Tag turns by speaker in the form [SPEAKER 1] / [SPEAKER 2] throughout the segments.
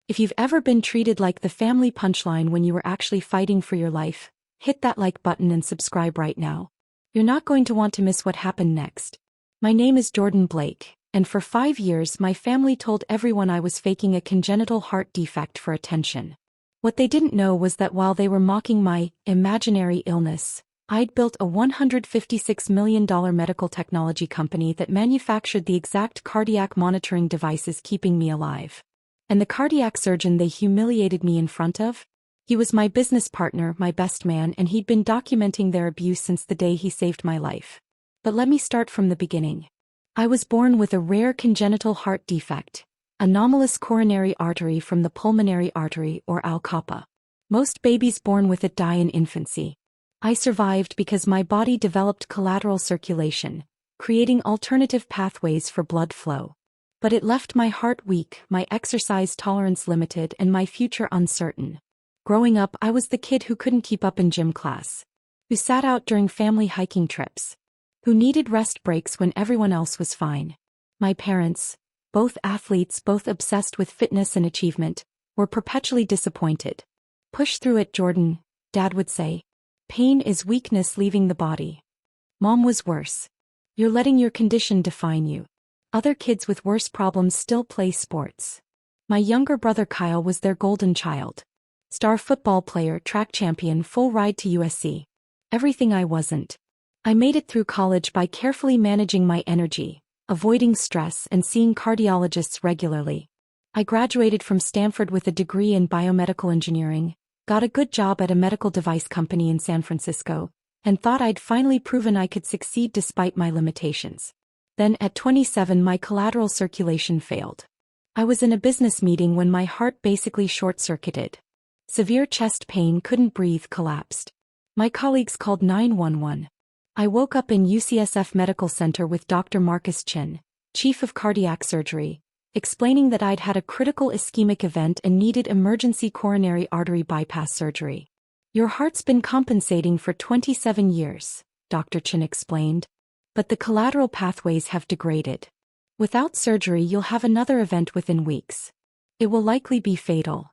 [SPEAKER 1] If you've ever been treated like the family punchline when you were actually fighting for your life, hit that like button and subscribe right now. You're not going to want to miss what happened next. My name is Jordan Blake, and for 5 years my family told everyone I was faking a congenital heart defect for attention. What they didn't know was that while they were mocking my imaginary illness, I'd built a $156 million medical technology company that manufactured the exact cardiac monitoring devices keeping me alive. And the cardiac surgeon they humiliated me in front of? He was my business partner, my best man, and he'd been documenting their abuse since the day he saved my life. But let me start from the beginning. I was born with a rare congenital heart defect, anomalous coronary artery from the pulmonary artery or ALCAPA. Most babies born with it die in infancy. I survived because my body developed collateral circulation, creating alternative pathways for blood flow. But it left my heart weak, my exercise tolerance limited, and my future uncertain. Growing up, I was the kid who couldn't keep up in gym class, who sat out during family hiking trips, who needed rest breaks when everyone else was fine. My parents, both athletes, both obsessed with fitness and achievement, were perpetually disappointed. "Push through it, Jordan," Dad would say. "Pain is weakness leaving the body." Mom was worse. "You're letting your condition define you. Other kids with worse problems still play sports." My younger brother Kyle was their golden child. Star football player, track champion, full ride to USC. Everything I wasn't. I made it through college by carefully managing my energy, avoiding stress, and seeing cardiologists regularly. I graduated from Stanford with a degree in biomedical engineering, got a good job at a medical device company in San Francisco, and thought I'd finally proven I could succeed despite my limitations. Then at 27 my collateral circulation failed. I was in a business meeting when my heart basically short-circuited. Severe chest pain, couldn't breathe, collapsed. My colleagues called 911. I woke up in UCSF Medical Center with Dr. Marcus Chin, chief of cardiac surgery, explaining that I'd had a critical ischemic event and needed emergency coronary artery bypass surgery. "Your heart's been compensating for 27 years, Dr. Chin explained. But the collateral pathways have degraded. Without surgery you'll have another event within weeks. It will likely be fatal."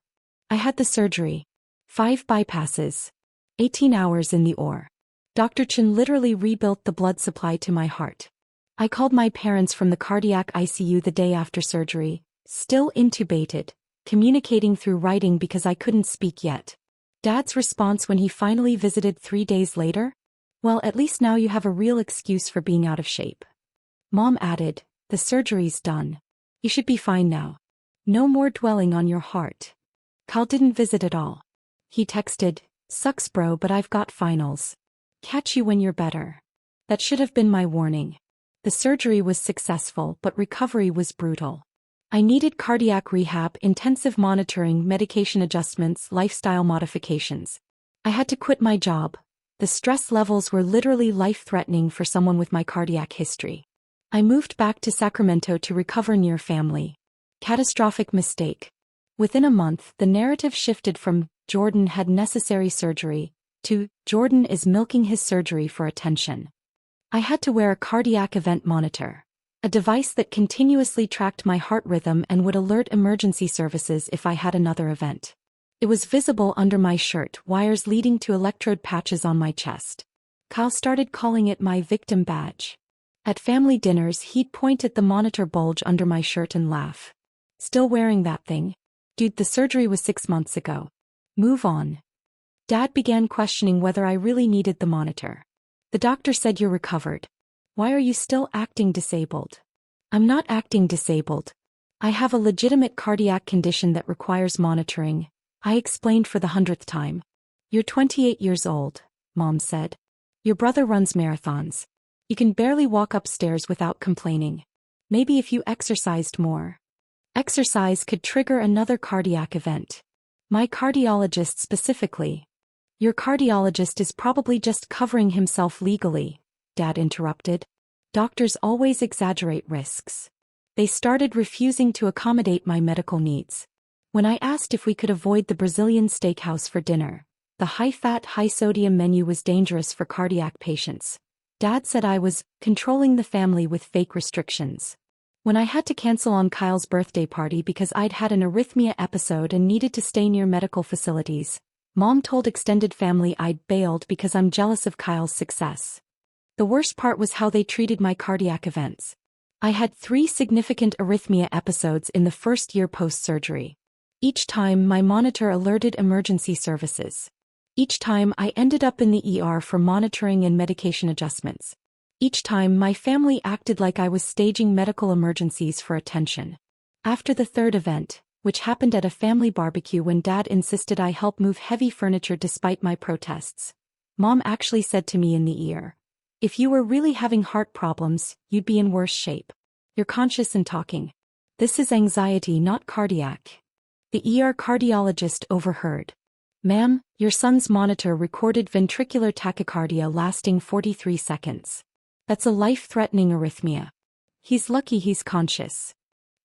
[SPEAKER 1] I had the surgery. 5 bypasses. 18 hours in the OR. Dr. Chin literally rebuilt the blood supply to my heart. I called my parents from the cardiac ICU the day after surgery, still intubated, communicating through writing because I couldn't speak yet. Dad's response when he finally visited 3 days later? "Well, at least now you have a real excuse for being out of shape." Mom added, "The surgery's done. You should be fine now. No more dwelling on your heart." Kyle didn't visit at all. He texted, "Sucks bro, but I've got finals. Catch you when you're better." That should have been my warning. The surgery was successful, but recovery was brutal. I needed cardiac rehab, intensive monitoring, medication adjustments, lifestyle modifications. I had to quit my job. The stress levels were literally life-threatening for someone with my cardiac history. I moved back to Sacramento to recover near family. Catastrophic mistake. Within a month, the narrative shifted from "Jordan had necessary surgery" to "Jordan is milking his surgery for attention." I had to wear a cardiac event monitor, a device that continuously tracked my heart rhythm and would alert emergency services if I had another event. It was visible under my shirt, wires leading to electrode patches on my chest. Kyle started calling it my victim badge. At family dinners he'd point at the monitor bulge under my shirt and laugh. "Still wearing that thing? Dude, the surgery was 6 months ago. Move on." Dad began questioning whether I really needed the monitor. "The doctor said you're recovered. Why are you still acting disabled?" "I'm not acting disabled. I have a legitimate cardiac condition that requires monitoring," I explained for the 100th time. "You're 28 years old," Mom said. "Your brother runs marathons. You can barely walk upstairs without complaining. Maybe if you exercised more." Exercise could trigger another cardiac event. My cardiologist specifically. "Your cardiologist is probably just covering himself legally," Dad interrupted. "Doctors always exaggerate risks." They started refusing to accommodate my medical needs. When I asked if we could avoid the Brazilian steakhouse for dinner, the high-fat, high-sodium menu was dangerous for cardiac patients. Dad said I was controlling the family with fake restrictions. When I had to cancel on Kyle's birthday party because I'd had an arrhythmia episode and needed to stay near medical facilities, Mom told extended family I'd bailed because I'm jealous of Kyle's success. The worst part was how they treated my cardiac events. I had 3 significant arrhythmia episodes in the first year post-surgery. Each time my monitor alerted emergency services. Each time I ended up in the ER for monitoring and medication adjustments. Each time my family acted like I was staging medical emergencies for attention. After the third event, which happened at a family barbecue when Dad insisted I help move heavy furniture despite my protests, Mom actually said to me in the ear, "If you were really having heart problems, you'd be in worse shape. You're conscious and talking. This is anxiety, not cardiac." The ER cardiologist overheard. "Ma'am, your son's monitor recorded ventricular tachycardia lasting 43 seconds. That's a life-threatening arrhythmia. He's lucky he's conscious."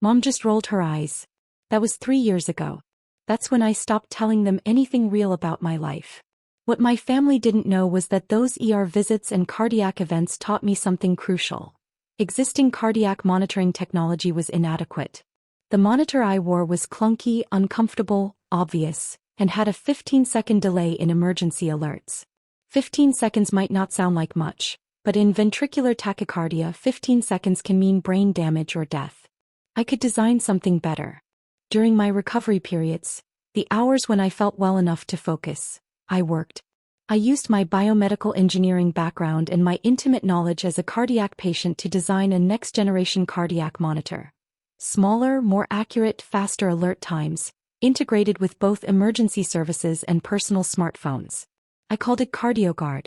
[SPEAKER 1] Mom just rolled her eyes. That was 3 years ago. That's when I stopped telling them anything real about my life. What my family didn't know was that those ER visits and cardiac events taught me something crucial. Existing cardiac monitoring technology was inadequate. The monitor I wore was clunky, uncomfortable, obvious, and had a 15-second delay in emergency alerts. 15 seconds might not sound like much, but in ventricular tachycardia, 15 seconds can mean brain damage or death. I could design something better. During my recovery periods, the hours when I felt well enough to focus, I worked. I used my biomedical engineering background and my intimate knowledge as a cardiac patient to design a next-generation cardiac monitor. Smaller, more accurate, faster alert times, integrated with both emergency services and personal smartphones. I called it CardioGuard.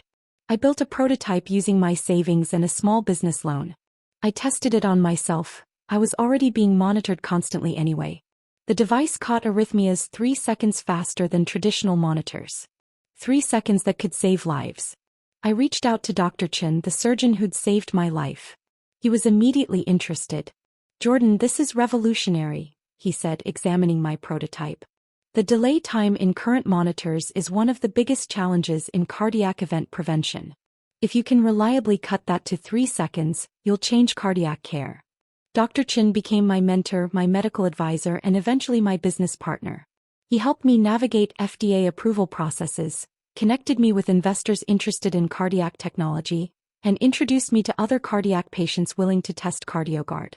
[SPEAKER 1] I built a prototype using my savings and a small business loan. I tested it on myself. I was already being monitored constantly anyway. The device caught arrhythmias 3 seconds faster than traditional monitors. 3 seconds that could save lives. I reached out to Dr. Chin, the surgeon who'd saved my life. He was immediately interested. "Jordan, this is revolutionary," he said, examining my prototype. "The delay time in current monitors is one of the biggest challenges in cardiac event prevention. If you can reliably cut that to 3 seconds, you'll change cardiac care." Dr. Chin became my mentor, my medical advisor, and eventually my business partner. He helped me navigate FDA approval processes, connected me with investors interested in cardiac technology, and introduced me to other cardiac patients willing to test CardioGuard.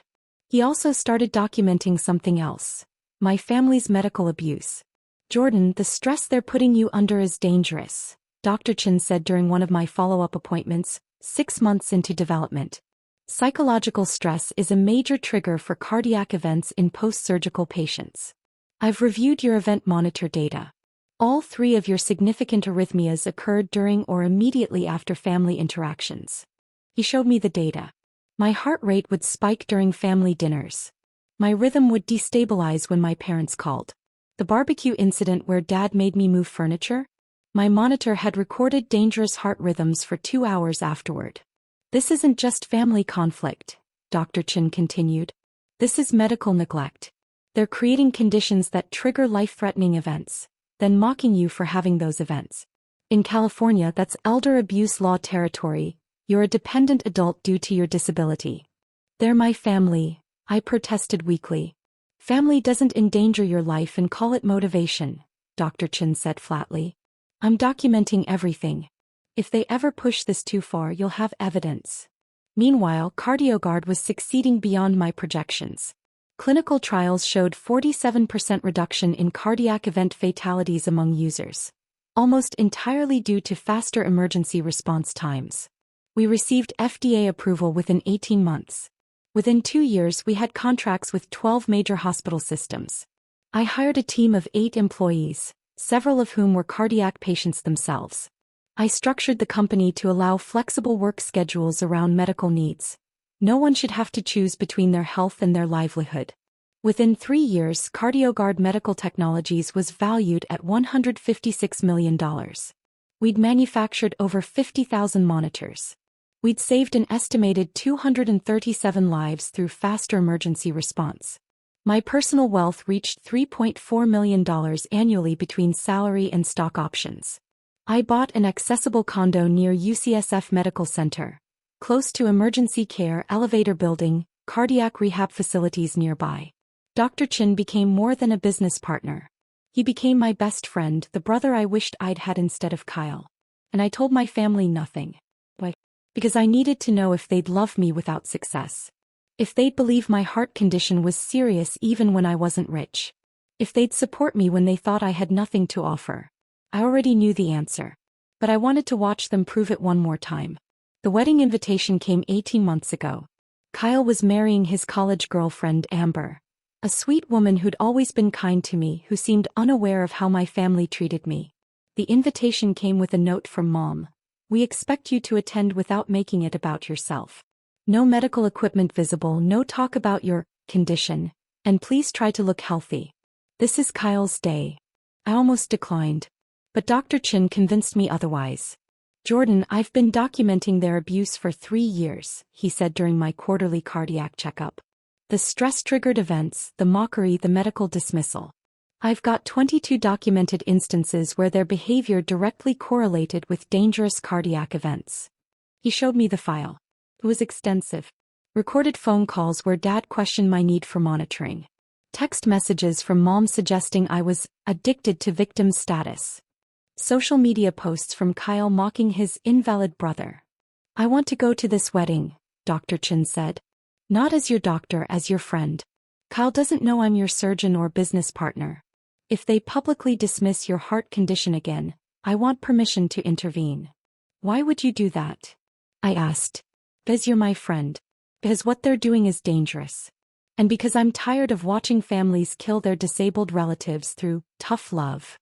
[SPEAKER 1] He also started documenting something else: my family's medical abuse. "Jordan, the stress they're putting you under is dangerous," Dr. Chin said during one of my follow-up appointments, 6 months into development. "Psychological stress is a major trigger for cardiac events in post-surgical patients. I've reviewed your event monitor data. All 3 of your significant arrhythmias occurred during or immediately after family interactions." He showed me the data. My heart rate would spike during family dinners. My rhythm would destabilize when my parents called. The barbecue incident where Dad made me move furniture? My monitor had recorded dangerous heart rhythms for 2 hours afterward. "This isn't just family conflict," Dr. Chin continued. "This is medical neglect. They're creating conditions that trigger life-threatening events, then mocking you for having those events. In California, that's elder abuse law territory. You're a dependent adult due to your disability." "They're my family," I protested weakly. "Family doesn't endanger your life and call it motivation," Dr. Chin said flatly. "I'm documenting everything. If they ever push this too far, you'll have evidence." Meanwhile, CardioGuard was succeeding beyond my projections. Clinical trials showed 47% reduction in cardiac event fatalities among users, almost entirely due to faster emergency response times. We received FDA approval within 18 months. Within 2 years, we had contracts with 12 major hospital systems. I hired a team of 8 employees, several of whom were cardiac patients themselves. I structured the company to allow flexible work schedules around medical needs. No one should have to choose between their health and their livelihood. Within 3 years, CardioGuard Medical Technologies was valued at $156 million. We'd manufactured over 50,000 monitors. We'd saved an estimated 237 lives through faster emergency response. My personal wealth reached $3.4 million annually between salary and stock options. I bought an accessible condo near UCSF Medical Center, close to emergency care, elevator building, cardiac rehab facilities nearby. Dr. Chin became more than a business partner. He became my best friend, the brother I wished I'd had instead of Kyle. And I told my family nothing. Why? Because I needed to know if they'd love me without success. If they'd believe my heart condition was serious even when I wasn't rich. If they'd support me when they thought I had nothing to offer. I already knew the answer. But I wanted to watch them prove it one more time. The wedding invitation came 18 months ago. Kyle was marrying his college girlfriend, Amber. A sweet woman who'd always been kind to me, who seemed unaware of how my family treated me. The invitation came with a note from Mom. We expect you to attend without making it about yourself. No medical equipment visible, no talk about your condition, and please try to look healthy. This is Kyle's day. I almost declined. But Dr. Chin convinced me otherwise. Jordan, I've been documenting their abuse for 3 years, he said during my quarterly cardiac checkup. The stress-triggered events, the mockery, the medical dismissal. I've got 22 documented instances where their behavior directly correlated with dangerous cardiac events. He showed me the file. It was extensive. Recorded phone calls where Dad questioned my need for monitoring. Text messages from Mom suggesting I was addicted to victim status. Social media posts from Kyle mocking his invalid brother. I want to go to this wedding, Dr. Chin said. Not as your doctor, as your friend. Kyle doesn't know I'm your surgeon or business partner. If they publicly dismiss your heart condition again, I want permission to intervene. Why would you do that? I asked. Because you're my friend. Because what they're doing is dangerous. And because I'm tired of watching families kill their disabled relatives through tough love.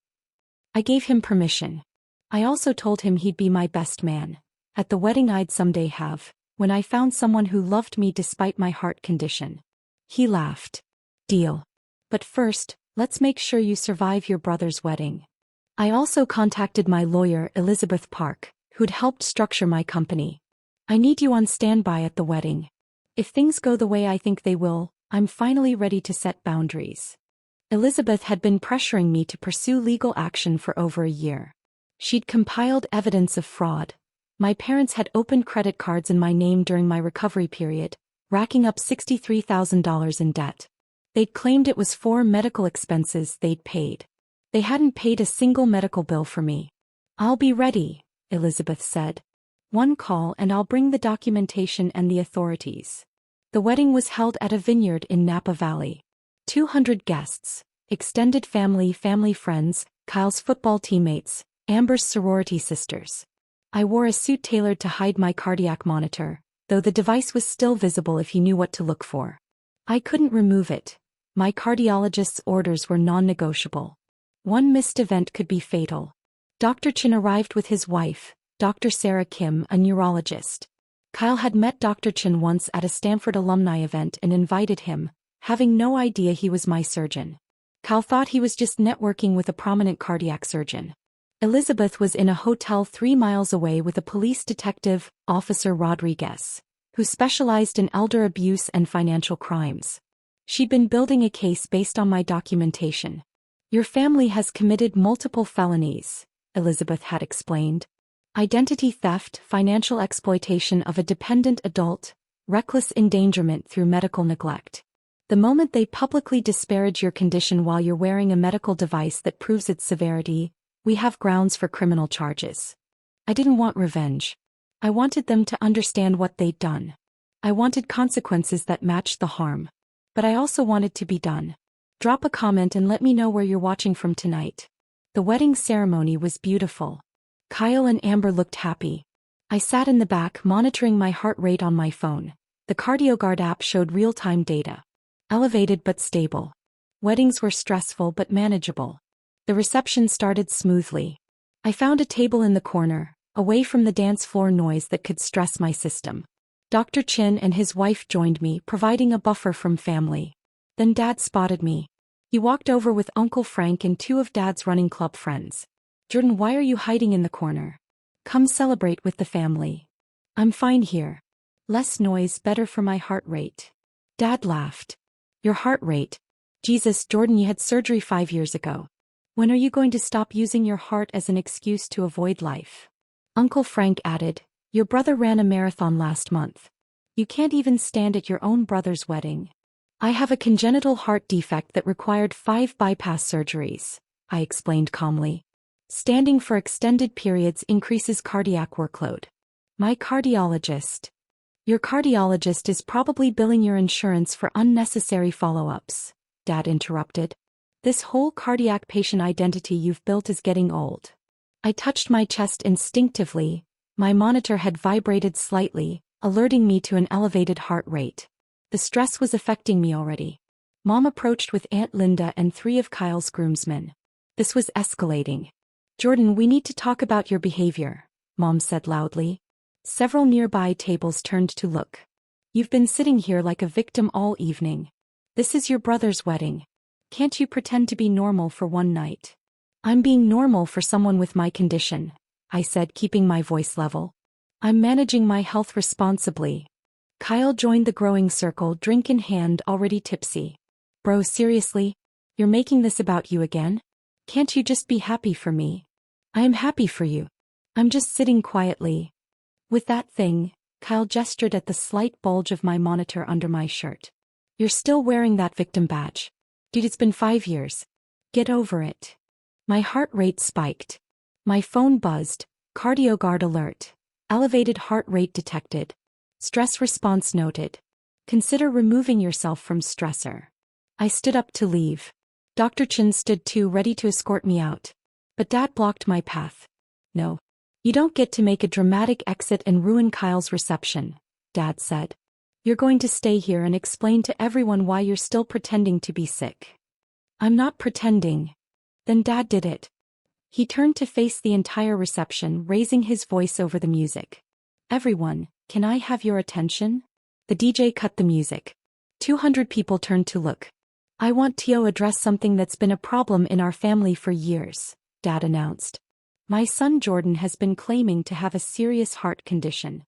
[SPEAKER 1] I gave him permission. I also told him he'd be my best man. At the wedding I'd someday have, when I found someone who loved me despite my heart condition. He laughed. Deal. But first, let's make sure you survive your brother's wedding. I also contacted my lawyer, Elizabeth Park, who'd helped structure my company. I need you on standby at the wedding. If things go the way I think they will, I'm finally ready to set boundaries. Elizabeth had been pressuring me to pursue legal action for over a year. She'd compiled evidence of fraud. My parents had opened credit cards in my name during my recovery period, racking up $63,000 in debt. They'd claimed it was for medical expenses they'd paid. They hadn't paid a single medical bill for me. I'll be ready, Elizabeth said. One call and I'll bring the documentation and the authorities. The wedding was held at a vineyard in Napa Valley. 200 guests, extended family friends, Kyle's football teammates, Amber's sorority sisters. I wore a suit tailored to hide my cardiac monitor, though the device was still visible if he knew what to look for. I couldn't remove it. My cardiologist's orders were non-negotiable. One missed event could be fatal. Dr. Chin arrived with his wife, Dr. Sarah Kim, a neurologist. Kyle had met Dr. Chin once at a Stanford alumni event and invited him, having no idea he was my surgeon. Kyle thought he was just networking with a prominent cardiac surgeon. Elizabeth was in a hotel 3 miles away with a police detective, Officer Rodriguez, who specialized in elder abuse and financial crimes. She'd been building a case based on my documentation. Your family has committed multiple felonies, Elizabeth had explained. Identity theft, financial exploitation of a dependent adult, reckless endangerment through medical neglect. The moment they publicly disparage your condition while you're wearing a medical device that proves its severity, we have grounds for criminal charges. I didn't want revenge. I wanted them to understand what they'd done. I wanted consequences that matched the harm. But I also wanted to be done. Drop a comment and let me know where you're watching from tonight. The wedding ceremony was beautiful. Kyle and Amber looked happy. I sat in the back monitoring my heart rate on my phone. The CardioGuard app showed real-time data. Elevated but stable. Weddings were stressful but manageable. The reception started smoothly. I found a table in the corner, away from the dance floor noise that could stress my system. Dr. Chin and his wife joined me, providing a buffer from family. Then Dad spotted me. He walked over with Uncle Frank and 2 of Dad's running club friends. Jordan, why are you hiding in the corner? Come celebrate with the family. I'm fine here. Less noise, better for my heart rate. Dad laughed. Your heart rate? Jesus, Jordan, you had surgery 5 years ago. When are you going to stop using your heart as an excuse to avoid life? Uncle Frank added, your brother ran a marathon last month. You can't even stand at your own brother's wedding. I have a congenital heart defect that required 5 bypass surgeries, I explained calmly. Standing for extended periods increases cardiac workload. My cardiologist. Your cardiologist is probably billing your insurance for unnecessary follow-ups, Dad interrupted. This whole cardiac patient identity you've built is getting old. I touched my chest instinctively. My monitor had vibrated slightly, alerting me to an elevated heart rate. The stress was affecting me already. Mom approached with Aunt Linda and 3 of Kyle's groomsmen. This was escalating. Jordan, we need to talk about your behavior, Mom said loudly. Several nearby tables turned to look. You've been sitting here like a victim all evening. This is your brother's wedding. Can't you pretend to be normal for one night? I'm being normal for someone with my condition, I said, keeping my voice level. I'm managing my health responsibly. Kyle joined the growing circle, drink in hand, already tipsy. Bro, seriously? You're making this about you again? Can't you just be happy for me? I am happy for you. I'm just sitting quietly. With that thing, Kyle gestured at the slight bulge of my monitor under my shirt. You're still wearing that victim badge. Dude, it's been 5 years. Get over it. My heart rate spiked. My phone buzzed. CardioGuard alert. Elevated heart rate detected. Stress response noted. Consider removing yourself from stressor. I stood up to leave. Dr. Chen stood too, ready to escort me out. But Dad blocked my path. No. You don't get to make a dramatic exit and ruin Kyle's reception, Dad said. You're going to stay here and explain to everyone why you're still pretending to be sick. I'm not pretending. Then Dad did it. He turned to face the entire reception, raising his voice over the music. Everyone, can I have your attention? The DJ cut the music. 200 people turned to look. I want to address something that's been a problem in our family for years, Dad announced. My son Jordan has been claiming to have a serious heart condition.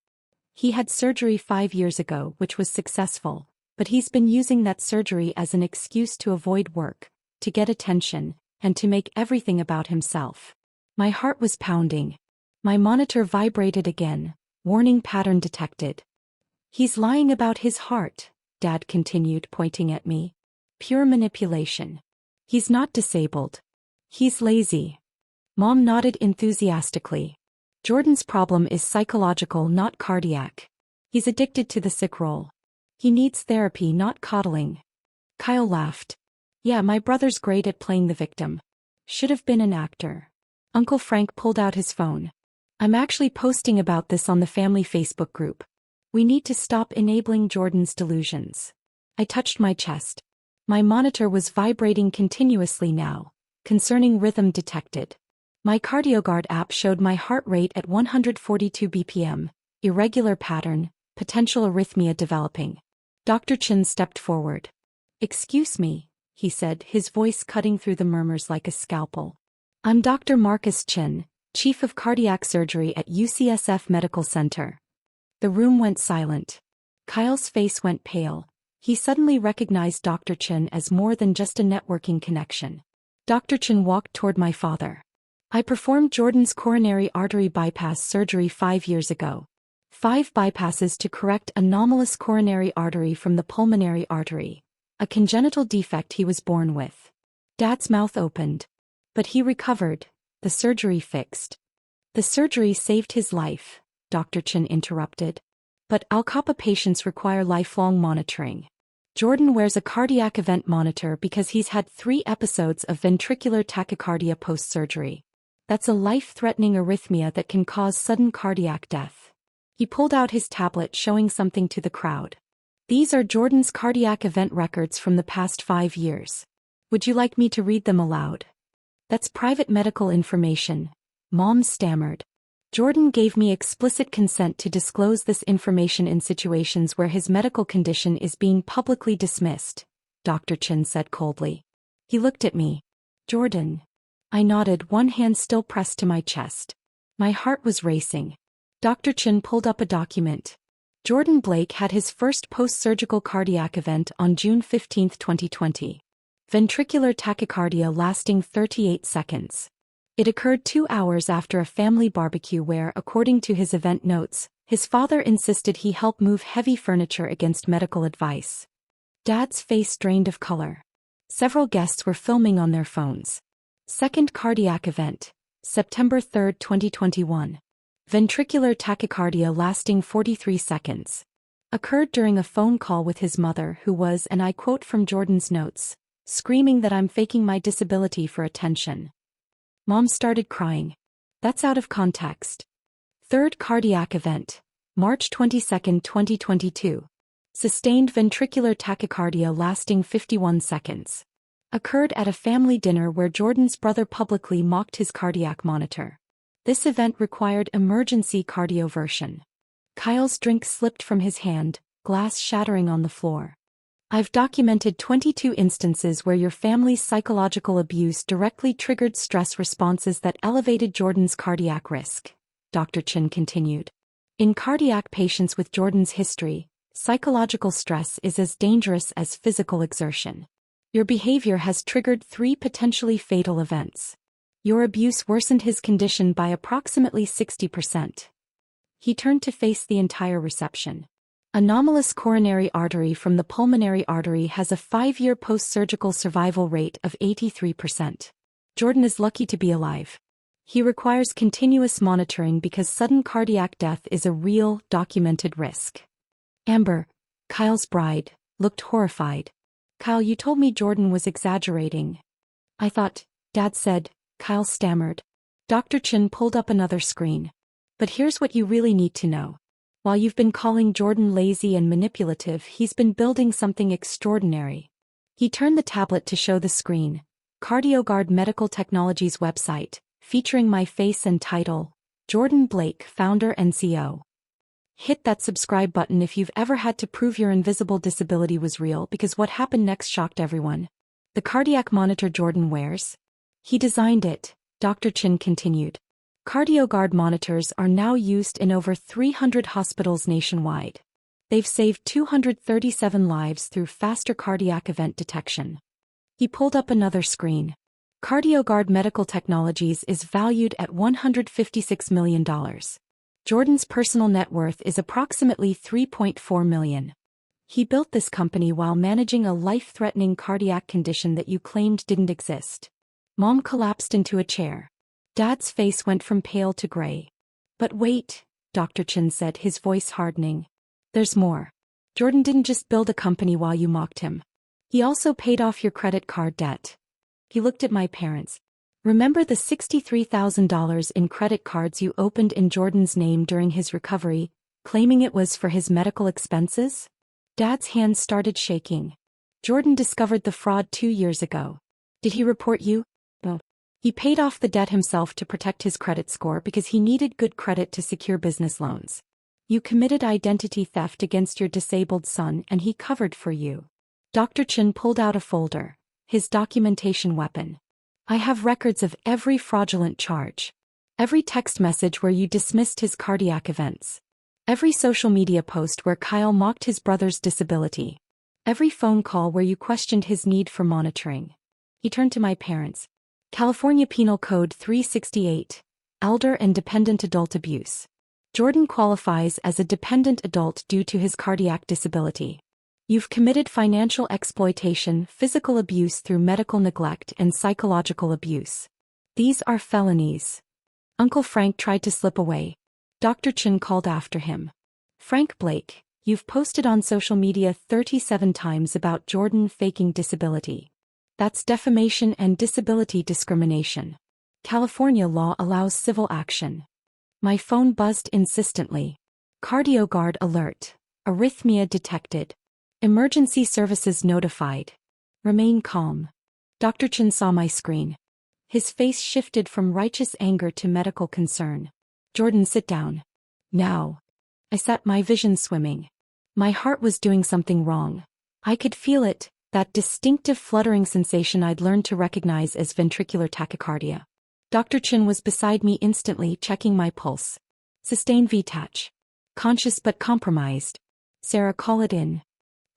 [SPEAKER 1] He had surgery 5 years ago, which was successful, but he's been using that surgery as an excuse to avoid work, to get attention, and to make everything about himself. My heart was pounding. My monitor vibrated again. Warning pattern detected. He's lying about his heart, Dad continued, pointing at me. Pure manipulation. He's not disabled. He's lazy. Mom nodded enthusiastically. Jordan's problem is psychological, not cardiac. He's addicted to the sick role. He needs therapy, not coddling. Kyle laughed. Yeah, my brother's great at playing the victim. Should have been an actor. Uncle Frank pulled out his phone. I'm actually posting about this on the family Facebook group. We need to stop enabling Jordan's delusions. I touched my chest. My monitor was vibrating continuously now. Concerning rhythm detected. My CardioGuard app showed my heart rate at 142 BPM, irregular pattern, potential arrhythmia developing. Dr. Chen stepped forward. Excuse me, he said, his voice cutting through the murmurs like a scalpel. I'm Dr. Marcus Chen, Chief of Cardiac Surgery at UCSF Medical Center. The room went silent. Kyle's face went pale. He suddenly recognized Dr. Chen as more than just a networking connection. Dr. Chen walked toward my father. I performed Jordan's coronary artery bypass surgery 5 years ago. 5 bypasses to correct anomalous coronary artery from the pulmonary artery, a congenital defect he was born with. Dad's mouth opened. But he recovered. The surgery fixed. The surgery saved his life, Dr. Chen interrupted. But Al-Kappa patients require lifelong monitoring. Jordan wears a cardiac event monitor because he's had 3 episodes of ventricular tachycardia post-surgery. That's a life-threatening arrhythmia that can cause sudden cardiac death. He pulled out his tablet, showing something to the crowd. These are Jordan's cardiac event records from the past 5 years. Would you like me to read them aloud? That's private medical information, Mom stammered. Jordan gave me explicit consent to disclose this information in situations where his medical condition is being publicly dismissed, Dr. Chen said coldly. He looked at me. Jordan. I nodded, one hand still pressed to my chest. My heart was racing. Dr. Chen pulled up a document. Jordan Blake had his first post-surgical cardiac event on June 15, 2020. Ventricular tachycardia lasting 38 seconds. It occurred 2 hours after a family barbecue where, according to his event notes, His father insisted he help move heavy furniture against medical advice. Dad's face drained of color. Several guests were filming on their phones. Second cardiac event, September 3, 2021. Ventricular tachycardia lasting 43 seconds. Occurred during a phone call with his mother, who was, and I quote from Jordan's notes, screaming that I'm faking my disability for attention. Mom started crying. That's out of context. Third cardiac event, March 22, 2022. Sustained ventricular tachycardia lasting 51 seconds. Occurred at a family dinner where Jordan's brother publicly mocked his cardiac monitor. This event required emergency cardioversion. Kyle's drink slipped from his hand, glass shattering on the floor. I've documented 22 instances where your family's psychological abuse directly triggered stress responses that elevated Jordan's cardiac risk, Dr. Chin continued. In cardiac patients with Jordan's history, psychological stress is as dangerous as physical exertion. Your behavior has triggered 3 potentially fatal events. Your abuse worsened his condition by approximately 60%. He turned to face the entire reception. Anomalous coronary artery from the pulmonary artery has a 5-year post-surgical survival rate of 83%. Jordan is lucky to be alive. He requires continuous monitoring because sudden cardiac death is a real, documented risk. Amber, Kyle's bride, looked horrified. Kyle, you told me Jordan was exaggerating. I thought, Dad said, Kyle stammered. Dr. Chin pulled up another screen. But here's what you really need to know. While you've been calling Jordan lazy and manipulative, he's been building something extraordinary. He turned the tablet to show the screen. CardioGuard Medical Technologies website, featuring my face and title, Jordan Blake, founder and CEO. Hit that subscribe button if you've ever had to prove your invisible disability was real, because what happened next shocked everyone. The cardiac monitor Jordan wears? He designed it, Dr. Chin continued. CardioGuard monitors are now used in over 300 hospitals nationwide. They've saved 237 lives through faster cardiac event detection. He pulled up another screen. CardioGuard Medical Technologies is valued at $156 million. Jordan's personal net worth is approximately $3.4 million. He built this company while managing a life-threatening cardiac condition that you claimed didn't exist. Mom collapsed into a chair. Dad's face went from pale to gray. But wait, Dr. Chin said, his voice hardening. There's more. Jordan didn't just build a company while you mocked him. He also paid off your credit card debt. He looked at my parents. Remember the $63,000 in credit cards you opened in Jordan's name during his recovery, claiming it was for his medical expenses? Dad's hands started shaking. Jordan discovered the fraud 2 years ago. Did he report you? No. He paid off the debt himself to protect his credit score because he needed good credit to secure business loans. You committed identity theft against your disabled son and he covered for you. Dr. Chin pulled out a folder, his documentation weapon. I have records of every fraudulent charge. Every text message where you dismissed his cardiac events. Every social media post where Kyle mocked his brother's disability. Every phone call where you questioned his need for monitoring. He turned to my parents. California Penal Code 368, Elder and Dependent Adult Abuse. Jordan qualifies as a dependent adult due to his cardiac disability. You've committed financial exploitation, physical abuse through medical neglect, and psychological abuse. These are felonies. Uncle Frank tried to slip away. Dr. Chin called after him. Frank Blake, you've posted on social media 37 times about Jordan faking disability. That's defamation and disability discrimination. California law allows civil action. My phone buzzed insistently. CardioGuard alert. Arrhythmia detected. Emergency services notified. Remain calm. Dr. Chin saw my screen. His face shifted from righteous anger to medical concern. Jordan, sit down. Now. I sat, my vision swimming. My heart was doing something wrong. I could feel it. That distinctive fluttering sensation I'd learned to recognize as ventricular tachycardia. Dr. Chin was beside me instantly, checking my pulse. Sustained VTach. Conscious but compromised. Sarah, call it in.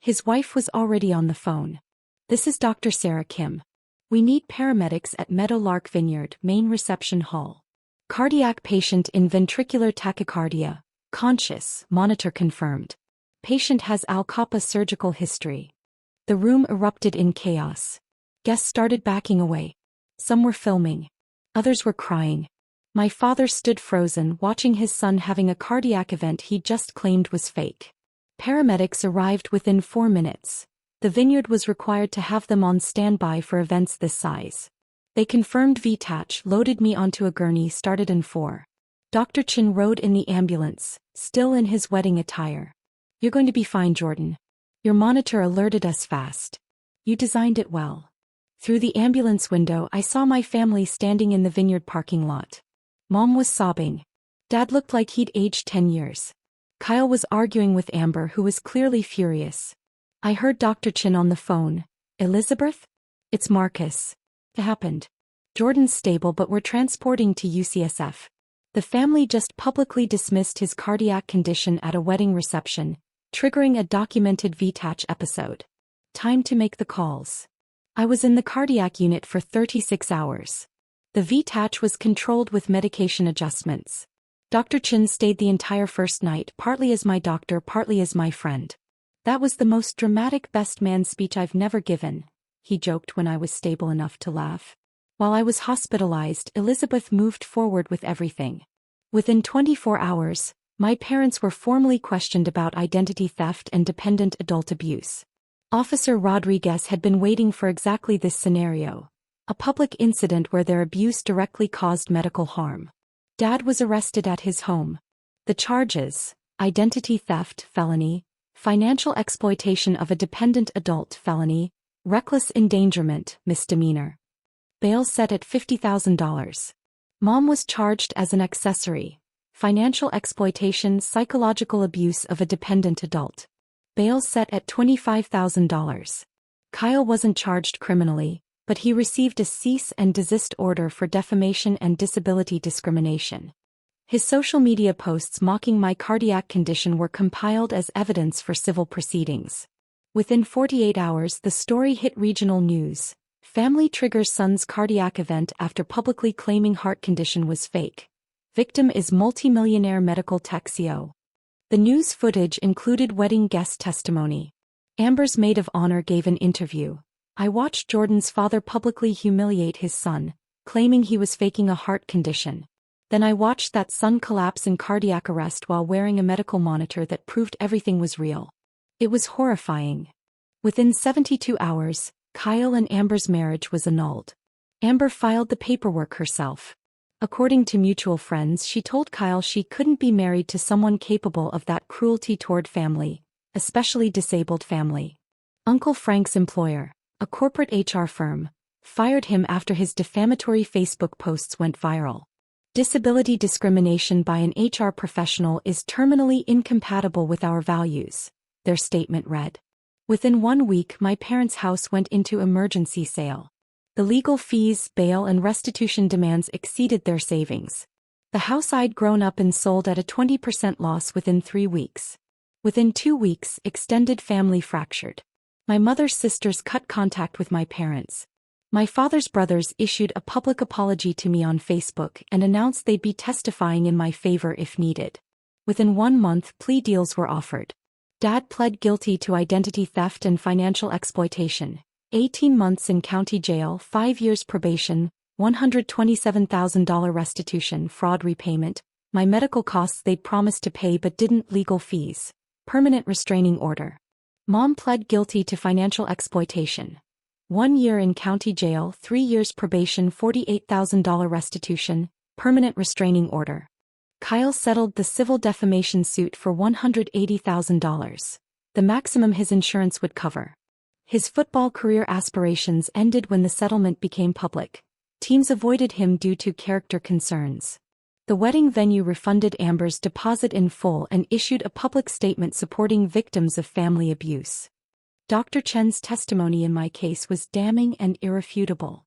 [SPEAKER 1] His wife was already on the phone. This is Dr. Sarah Kim. We need paramedics at Meadowlark Vineyard, main reception hall. Cardiac patient in ventricular tachycardia, Conscious, monitor confirmed. Patient has Al-Kappa surgical history. The room erupted in chaos. Guests started backing away. Some were filming. Others were crying. My father stood frozen, watching his son having a cardiac event he just claimed was fake. Paramedics arrived within 4 minutes. The vineyard was required to have them on standby for events this size. They confirmed VTach, loaded me onto a gurney, started in 4. Dr. Chin rode in the ambulance, still in his wedding attire. "You're going to be fine, Jordan. Your monitor alerted us fast. You designed it well." Through the ambulance window I saw my family standing in the vineyard parking lot. Mom was sobbing. Dad looked like he'd aged 10 years. Kyle was arguing with Amber, who was clearly furious. I heard Dr. Chin on the phone. "Elizabeth? It's Marcus. It happened. Jordan's stable, but we're transporting to UCSF. The family just publicly dismissed his cardiac condition at a wedding reception, triggering a documented VTach episode. Time to make the calls." I was in the cardiac unit for 36 hours. The VTach was controlled with medication adjustments. Dr. Chin stayed the entire first night, partly as my doctor, partly as my friend. "That was the most dramatic best man speech I've never given," he joked when I was stable enough to laugh. While I was hospitalized, Elizabeth moved forward with everything. Within 24 hours, my parents were formally questioned about identity theft and dependent adult abuse. Officer Rodriguez had been waiting for exactly this scenario, a public incident where their abuse directly caused medical harm. Dad was arrested at his home. The charges: identity theft, felony; financial exploitation of a dependent adult, felony; reckless endangerment, misdemeanor. Bail set at $50,000. Mom was charged as an accessory: financial exploitation, psychological abuse of a dependent adult. Bail set at $25,000. Kyle wasn't charged criminally, but he received a cease and desist order for defamation and disability discrimination. His social media posts mocking my cardiac condition were compiled as evidence for civil proceedings. Within 48 hours, the story hit regional news. Family triggers son's cardiac event after publicly claiming heart condition was fake. Victim is multimillionaire medical tech CEO. The news footage included wedding guest testimony. Amber's maid of honor gave an interview. I watched Jordan's father publicly humiliate his son, claiming he was faking a heart condition. Then I watched that son collapse in cardiac arrest while wearing a medical monitor that proved everything was real. It was horrifying. Within 72 hours, Kyle and Amber's marriage was annulled. Amber filed the paperwork herself. According to mutual friends, she told Kyle she couldn't be married to someone capable of that cruelty toward family, especially disabled family. Uncle Frank's employer, a corporate HR firm, fired him after his defamatory Facebook posts went viral. Disability discrimination by an HR professional is terminally incompatible with our values, their statement read. Within 1 week, my parents' house went into emergency sale. The legal fees, bail, and restitution demands exceeded their savings. The house I'd grown up in sold at a 20% loss within 3 weeks. Within 2 weeks, extended family fractured. My mother's sisters cut contact with my parents. My father's brothers issued a public apology to me on Facebook and announced they'd be testifying in my favor if needed. Within 1 month, plea deals were offered. Dad pled guilty to identity theft and financial exploitation. 18 months in county jail, 5 years probation, $127,000 restitution, fraud repayment, my medical costs they'd promised to pay but didn't, legal fees, permanent restraining order. Mom pled guilty to financial exploitation. 1 year in county jail, 3 years probation, $48,000 restitution, permanent restraining order. Kyle settled the civil defamation suit for $180,000, the maximum his insurance would cover. His football career aspirations ended when the settlement became public. Teams avoided him due to character concerns. The wedding venue refunded Amber's deposit in full and issued a public statement supporting victims of family abuse. Dr. Chen's testimony in my case was damning and irrefutable.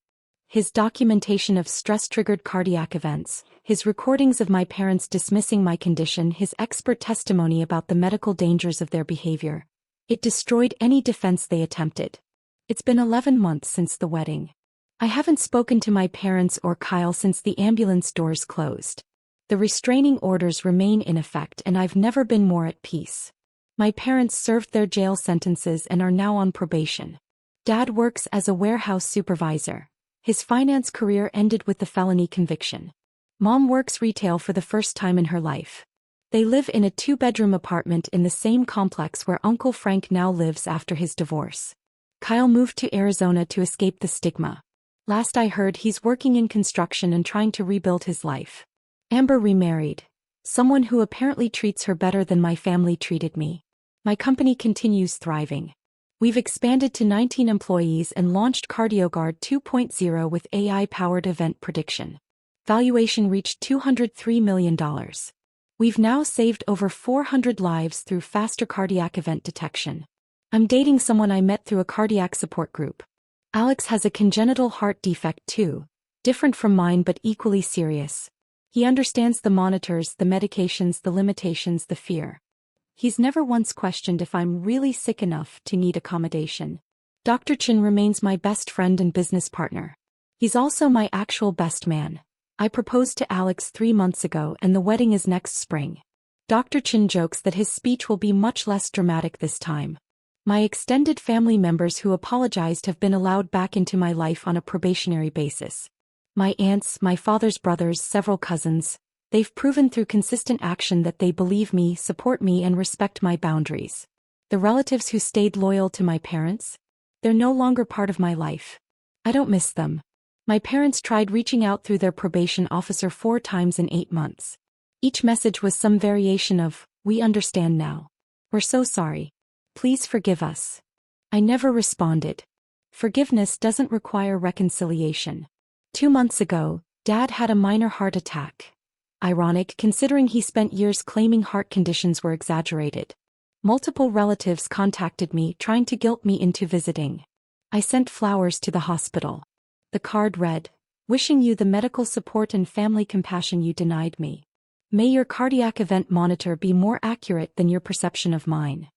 [SPEAKER 1] His documentation of stress-triggered cardiac events, his recordings of my parents dismissing my condition, his expert testimony about the medical dangers of their behavior. It destroyed any defense they attempted. It's been 11 months since the wedding. I haven't spoken to my parents or Kyle since the ambulance doors closed. The restraining orders remain in effect and I've never been more at peace. My parents served their jail sentences and are now on probation. Dad works as a warehouse supervisor. His finance career ended with the felony conviction. Mom works retail for the first time in her life. They live in a 2-bedroom apartment in the same complex where Uncle Frank now lives after his divorce. Kyle moved to Arizona to escape the stigma. Last I heard, he's working in construction and trying to rebuild his life. Amber remarried. Someone who apparently treats her better than my family treated me. My company continues thriving. We've expanded to 19 employees and launched CardioGuard 2.0 with AI-powered event prediction. Valuation reached $203 million. We've now saved over 400 lives through faster cardiac event detection. I'm dating someone I met through a cardiac support group. Alex has a congenital heart defect too, different from mine but equally serious. He understands the monitors, the medications, the limitations, the fear. He's never once questioned if I'm really sick enough to need accommodation. Dr. Chin remains my best friend and business partner. He's also my actual best man. I proposed to Alex 3 months ago and the wedding is next spring. Dr. Chin jokes that his speech will be much less dramatic this time. My extended family members who apologized have been allowed back into my life on a probationary basis. My aunts, my father's brothers, several cousins, they've proven through consistent action that they believe me, support me, and respect my boundaries. The relatives who stayed loyal to my parents? They're no longer part of my life. I don't miss them. My parents tried reaching out through their probation officer 4 times in 8 months. Each message was some variation of, "We understand now. We're so sorry. Please forgive us." I never responded. Forgiveness doesn't require reconciliation. 2 months ago, Dad had a minor heart attack. Ironic considering he spent years claiming heart conditions were exaggerated. Multiple relatives contacted me trying to guilt me into visiting. I sent flowers to the hospital. The card read, "Wishing you the medical support and family compassion you denied me. May your cardiac event monitor be more accurate than your perception of mine."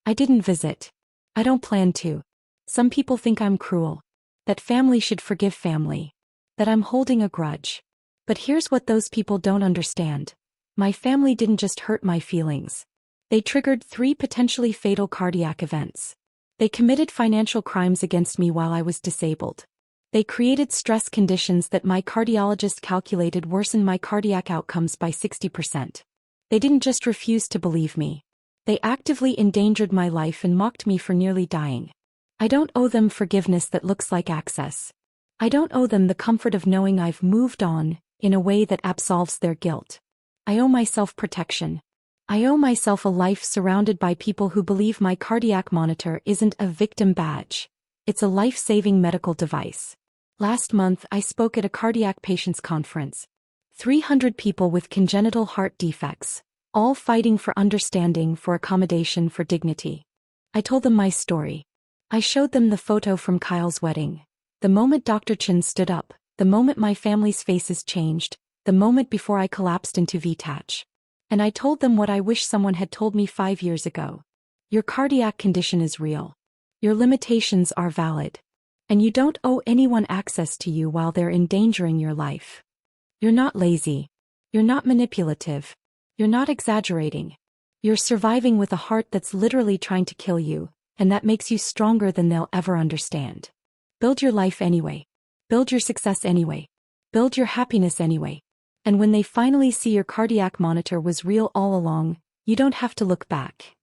[SPEAKER 1] I didn't visit. I don't plan to. Some people think I'm cruel. That family should forgive family. That I'm holding a grudge. But here's what those people don't understand. My family didn't just hurt my feelings. They triggered 3 potentially fatal cardiac events. They committed financial crimes against me while I was disabled. They created stress conditions that my cardiologist calculated worsened my cardiac outcomes by 60%. They didn't just refuse to believe me. They actively endangered my life and mocked me for nearly dying. I don't owe them forgiveness that looks like access. I don't owe them the comfort of knowing I've moved on, in a way that absolves their guilt. I owe myself protection. I owe myself a life surrounded by people who believe my cardiac monitor isn't a victim badge. It's a life-saving medical device. Last month I spoke at a cardiac patients conference. 300 people with congenital heart defects, all fighting for understanding, for accommodation, for dignity. I told them my story. I showed them the photo from Kyle's wedding. The moment Dr. Chin stood up, the moment my family's faces changed, the moment before I collapsed into VTach. And I told them what I wish someone had told me 5 years ago. Your cardiac condition is real. Your limitations are valid. And you don't owe anyone access to you while they're endangering your life. You're not lazy. You're not manipulative. You're not exaggerating. You're surviving with a heart that's literally trying to kill you, and that makes you stronger than they'll ever understand. Build your life anyway. Build your success anyway. Build your happiness anyway. And when they finally see your cardiac monitor was real all along, you don't have to look back.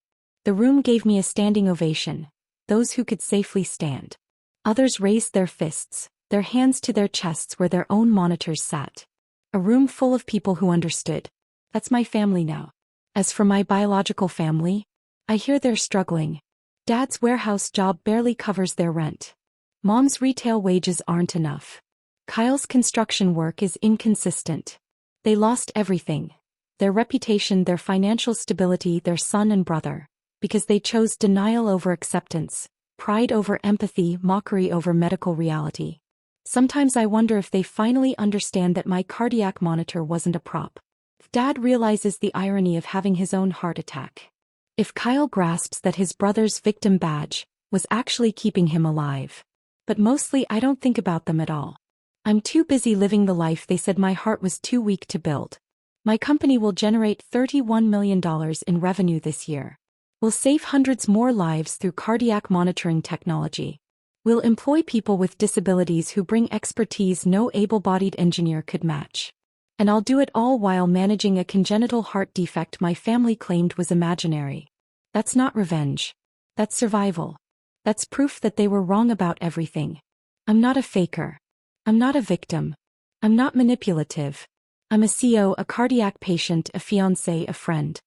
[SPEAKER 1] The room gave me a standing ovation. Those who could safely stand. Others raised their fists, their hands to their chests where their own monitors sat. A room full of people who understood. That's my family now. As for my biological family, I hear they're struggling. Dad's warehouse job barely covers their rent. Mom's retail wages aren't enough. Kyle's construction work is inconsistent. They lost everything. Their reputation, their financial stability, their son and brother. Because they chose denial over acceptance, pride over empathy, mockery over medical reality. Sometimes I wonder if they finally understand that my cardiac monitor wasn't a prop. If Dad realizes the irony of having his own heart attack. If Kyle grasps that his brother's victim badge was actually keeping him alive. But mostly I don't think about them at all. I'm too busy living the life they said my heart was too weak to build. My company will generate $31 million in revenue this year. We'll save hundreds more lives through cardiac monitoring technology. We'll employ people with disabilities who bring expertise no able-bodied engineer could match. And I'll do it all while managing a congenital heart defect my family claimed was imaginary. That's not revenge. That's survival. That's proof that they were wrong about everything. I'm not a faker. I'm not a victim. I'm not manipulative. I'm a CO, a cardiac patient, a fiancé, a friend.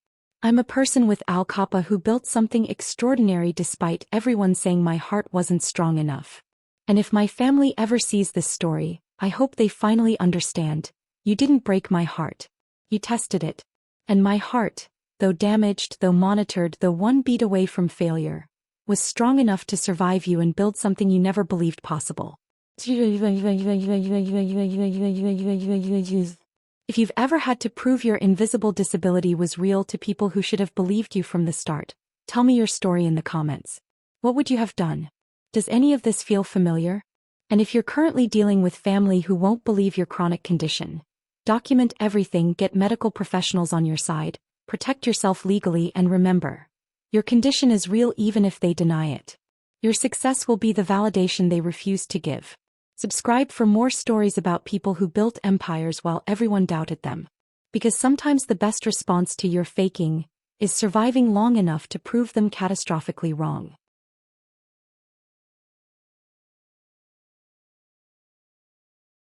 [SPEAKER 1] I'm a person with Al Kappa who built something extraordinary despite everyone saying my heart wasn't strong enough. And if my family ever sees this story, I hope they finally understand. You didn't break my heart. You tested it. And my heart, though damaged, though monitored, though one beat away from failure, was strong enough to survive you and build something you never believed possible. If you've ever had to prove your invisible disability was real to people who should have believed you from the start, tell me your story in the comments. What would you have done? Does any of this feel familiar? And if you're currently dealing with family who won't believe your chronic condition, document everything, get medical professionals on your side, protect yourself legally, and remember, your condition is real even if they deny it. Your success will be the validation they refuse to give. Subscribe for more stories about people who built empires while everyone doubted them. Because sometimes the best response to your faking is surviving long enough to prove them catastrophically wrong.